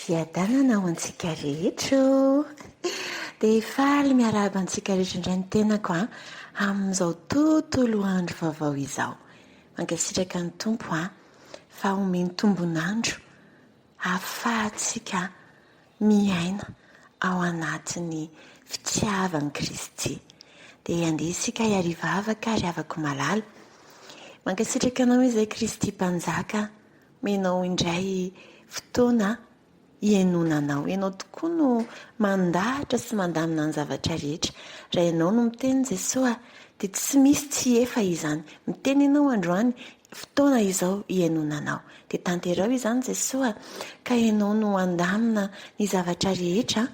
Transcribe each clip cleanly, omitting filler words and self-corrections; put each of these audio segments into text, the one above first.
Fiadanana ho antsika rehetra dia faly miarahaba antsika rehetra indray ny tenako amin'izao tontolo andro vaovao izao. Mankasitraka ny tompo fa omeny tombonandro ahafahantsika miaina ao anatin'ny fitiavan'i Kristy. Dia andeha isika hiariva avaka ary avako malala. Mankasitraka anao izay Kristy mpanjaka, menao indray fotoana ienonanao. Ianao tokoa no mandahatra sy mandamina ny zavatra rehetra. Raha ianao no miteny Jesosy dia tsy misy tsy efa izany. Miteny ianao androany fotoana izao ienonanao. Dia tanterao izany Jesosy ka ianao no andamina ny zavatra rehetra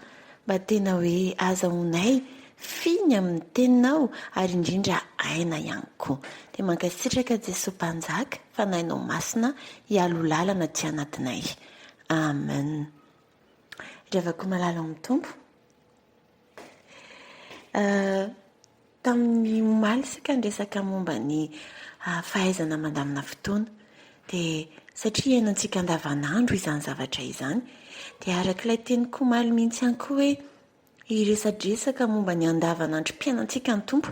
mba tena hoe azahoanay finy amin'ny teninao ary indrindra aina ihany koa. Dia mankasitraka Jesosy mpanjaka fa nainao masina hialo lalana ty anatinay. Amen. Ravako malala amin'ny tompo. Tamin'ny omaly isika ndresaka momba ny fahaizana mandamina fotoana. Dia satria iainantsika andavanandro izany zavatra izany. Dia arak'ilay teny komaly mihitsy ihany koa hoe iresadresaka momba ny andavanandro mpiainantsika ny tompo.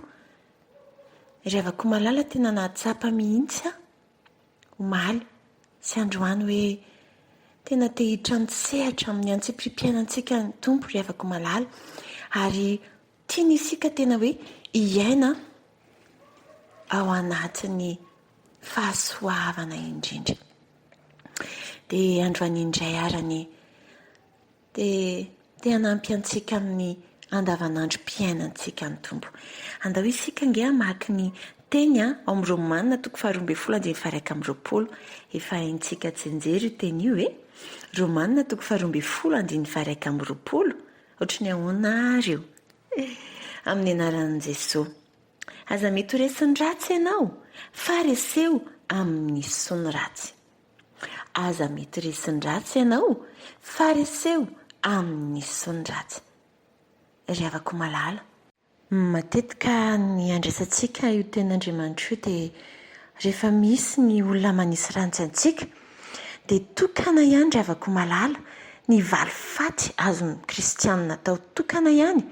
Ravako malala tena nahatsapa mihitsy omaly sy androany hoe tena te hitrantsehatra amin'ny antsipiripiainantsika ny tompo ravako malala ary tiany isika tena hoe iaina ao anatin'ny fahasoavana indrindra. Dia androany indray arany dia hanampy antsika amin'ny andavanandro mpiainantsika ny tompo. Andao isika nge hamaky ny teny ao amin'ny Romanina 12:20. Efa haintsika tsenjery io teny io Romanina 12:20. Ohatry ny ahoana ary io. Amin'ny anaran'i Jesosy. Aza mety ho resiny ratsy ianao, fariseo amin'ny sony ratsy. Aza mety resiny ratsy ianao, fariseo amin'ny sony ratsy. Ravako malala. Matetika ny andrasantsika io ten'Andriamanitra io dia rehefa misy ny olona manisy rantsy antsika dia tokana ihany ravako malala ny valifaty azon'ny kristianina atao tokana ihany.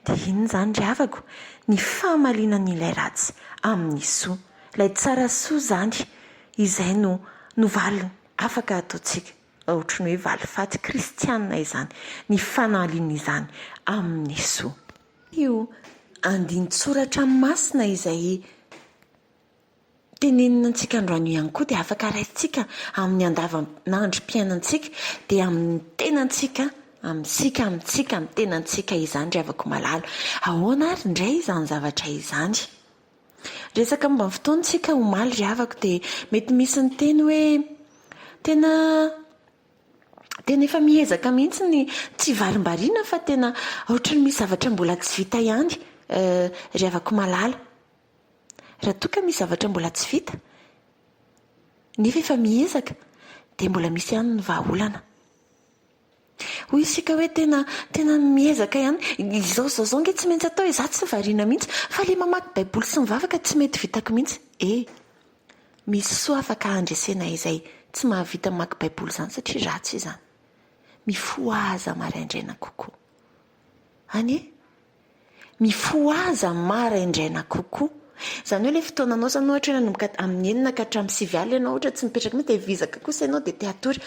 Dia iny izany ravako ny famalinan'ilay ratsy amin'ny soa. Ilay tsara soa izany izay no valiny afaka ataontsika. Ohatra ny hoe valifaty kristianina izany. Ny fanaliana izany amin'ny soa. Io andin-tsoratra masina izay tenenina antsika androany ihany koa dia afaka raisitsika amin'ny andavanandro mpiainantsika dia amin'ny tenantsika, amintsika amin'ny tenantsika izany ravako malala. Ahoana ary indray izany zavatra izany? Resaka momba ny fotoantsika omaly ravako dia mety misy ny teny hoe tena efa miezaka mihitsy ny tsy varimbariana fa tena ohatra ny misy zavatra mbola tsy vita ihany ravako malala. Raha toa misy zavatra mbola tsy vita nefa efa miezaka dia mbola misy ihany ny vahaolana. Hoy isika hoe tena miezaka ihany. Izao nge tsy maintsy atao izaho tsy variana mihitsy fa ilay mamaky baiboly sy mivavaka tsy mety vitako mihitsy. Misy soa afaka handresena izay tsy mahavita mamaky baiboly izany satria ratsy izany. Mifoaza maraindraina kokoa. Mifoaza maraindraina kokoa. Izany hoe ilay fotoananao zany ohatra hoe nanomboka amin'ny 9 ka hatramin'ny 9 alina ianao ohatra tsy mipetraka mihitsy dia vizaka kosa ianao dia te hatory.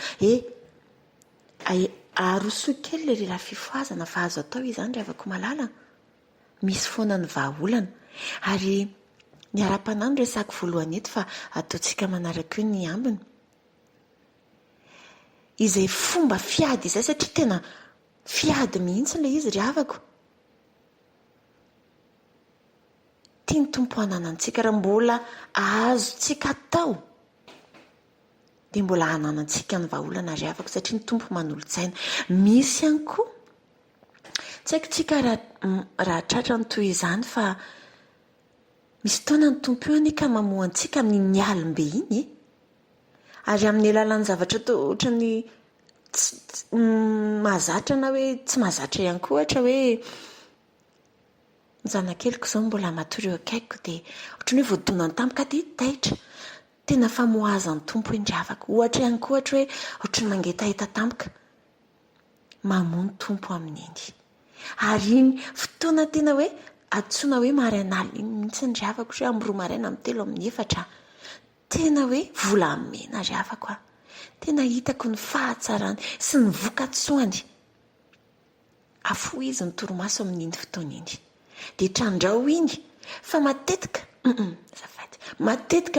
Arosoa kely ilay raha fifoazana fa azo atao izany ravako malala. Misy foana ny vahaolana. Ary ny ara-panahy no resako voalohany eto fa ataontsika manaraka io ny ambiny. Izay fomba fiady izay satria tena fiady mihitsy ilay izy ravako. Tia ny tompo hananantsika raha mbola ahazontsika atao dia mbola hananantsika ny vahaolana ravako satria ny tompo manolo-tsaina. Misy ihany koa tsy haiko tsika raha tratra ny toy izany fa misy fotoana ny tompo io anika mamoha antsika amin'ny alim-be iny ary amin'ny alalan'ny zavatra ohatra ny mahazatra na hoe tsy mahazatra ihany koa ohatra hoe ny zanakeliko izao mbola matory eo akaikiko dia ohatra ny hoe voadonany tampoka dia taitra. Tena famoazan'ny tompo indravako. Ohatra ihany koa ohatra hoe ohatra ny mangeta tampoka. mamono tompo amin'iny. Ary iny fotoana tena hoe atsoina hoe marainala iny mihitsy ny ry havako hoe amin'ny 2 maraina amin'ny 3 amin'ny 4 tena hoe volamena ry havako a. Tena hitako ny fahatsarany sy ny vokatsoany. Afo izy ny torimaso amin'iny fotoana iny dia trandrao iny fa matetika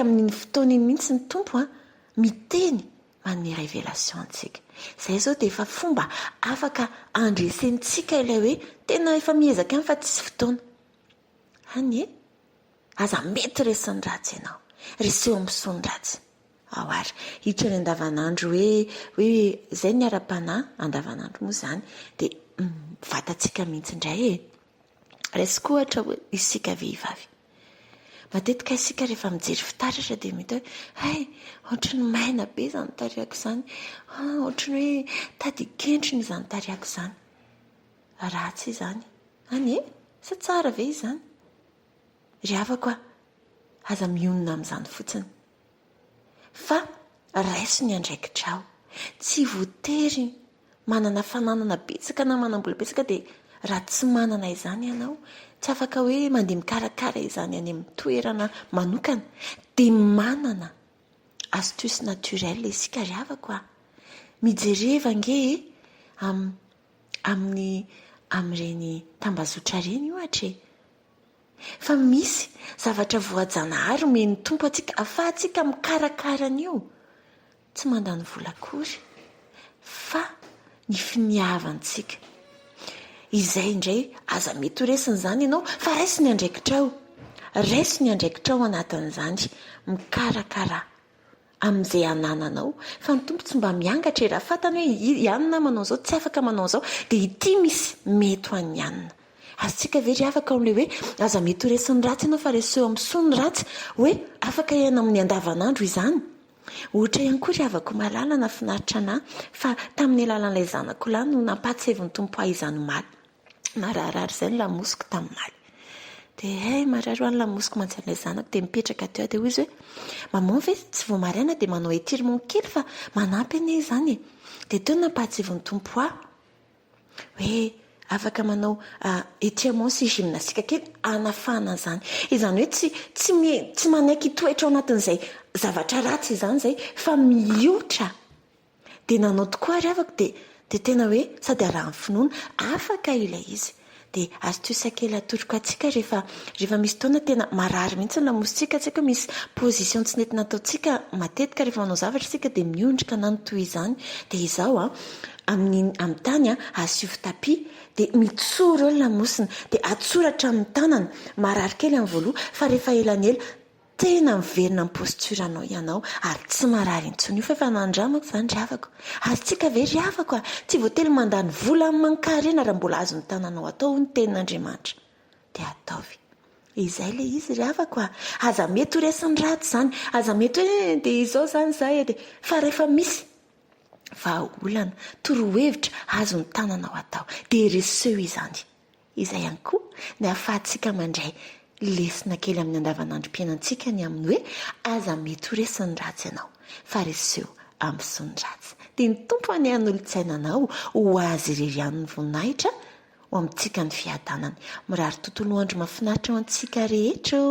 amin'iny fotoana iny mihitsy ny tompo a miteny manome révélation antsika. Izay zao dia efa fomba afaka andresentsika ilay hoe tena efa miezaka ihany fa tsisy fotoana. Any aza mety resin'ny ratsy ianao, reseho amin'nysony ratsy. Ao ary hitra ny andavanandro hoe izay ny ara-panahy andavanandro moa izany dia vatantsika mihitsy indray resiko ohatra isika vehivavy. Matetika isika rehefa mijery fitaratra dia mety hoe ohatry ny maina be izany tariako izany, ohatry ny hoe tady kentrona izany tariako izany. Ratsy izany. Any sa tsara ve izany? Ry havako a, aza mionona amin'izany fotsiny. Fa raiso ny andraikitrao. Tsy voatery manana fananana betsaka na manam-bola betsaka dia raha tsy manana izany ianao, tsy afaka hoe mandeha mikarakara izany any amin'ny toerana manokana, dia manana astuce naturelle isika ry havako a. Mijereva nge amin'ireny tambazotra ireny ohatra fa misy zavatra voajanahary omeny tompo atsika afahantsika mikarakara an'io. Tsy mandany vola akory fa ny finiavantsika. Izay indray aza mety ho resiny izany ianao fa raiso ny andraikitrao. Raiso ny andraikitrao anatin'izany mikarakara amin'izay anananao. Fa ny tompo tsy mba miangatra raha fantany hoe ianona manao izao tsy afaka manao izao dia ity misy mety ho an'ny anona. Azontsika ve ry afaka amin'ilay hoe aza mety ho resin'ny ratsy ianao fa reseho amin'ny son'ny ratsy hoe afaka iaina amin'ny andavanandro izany. Ohatra ihany koa ry havako malalana finaritra anahy fa tamin'ny alalan'ilay zanako lahy no nampatseviny tompo ahy izany maly. Mararirary izay ny lamosiko tamin'ny maly. Dia marary ny lamosiko mantsy zanako dia mipetraka teo dia izy hoe maman ve tsy vao maraina dia manao étirement kely fa manampy anie izany. Dia teo nampatseviny tompo ahy hoe afaka manao étirement sy gymnastique kely anafana izany. Izany hoe tsy manaiky toetra ao anatin'izay zavatra ratsy izany izay fa mihoatra. Dia nanao tokoa ry havako dia tena hoe sady arahan'ny finoana afaka ilay izy. Dia astuce kely atoroko antsika rehefa misy taona tena marary mihitsy ny lamositsika tsika misy position tsy nety nataontsika matetika rehefa manao zavatra tsika dia miondrika nanotoy izany. Dia izao amin'ny tany asivo tapi dia mitsoro eo ny lamosina dia atsoratra amin'ny tanana marary kely amin'ny voaloha fa rehefa elanela tena miverina amin'ny posturanao ianao ary tsy marary intsony io fa efa nandramako izany ry havako. Azontsika ve ry havako tsy voatery mandany vola amin'ny mankarena raha mbola azo ny tananao atao ny tenin'Andriamanitra dia ataovy. Izay ilay izy ry havako aza mety ho resin'ny ratsy izany, aza mety hoe dia izao izany izahay dia fa rehefa misy vahaolana torohevitra azo ny tananao atao dia reseho izany. Izay ihany koa ny ahafahantsika mandray lesona kely amin'ny andavanandrom-piainantsika ny amin'ny hoe aza mety ho resin'ny ratsy ianao fa reseho amin'ny son'ny ratsy. Dia ny tompo any an'olo-tsainanao ho azy irery ihany ny voninahitra ho amintsika ny fiadanany. Mirary tontolo andro mahafinaritra ho antsika rehetra.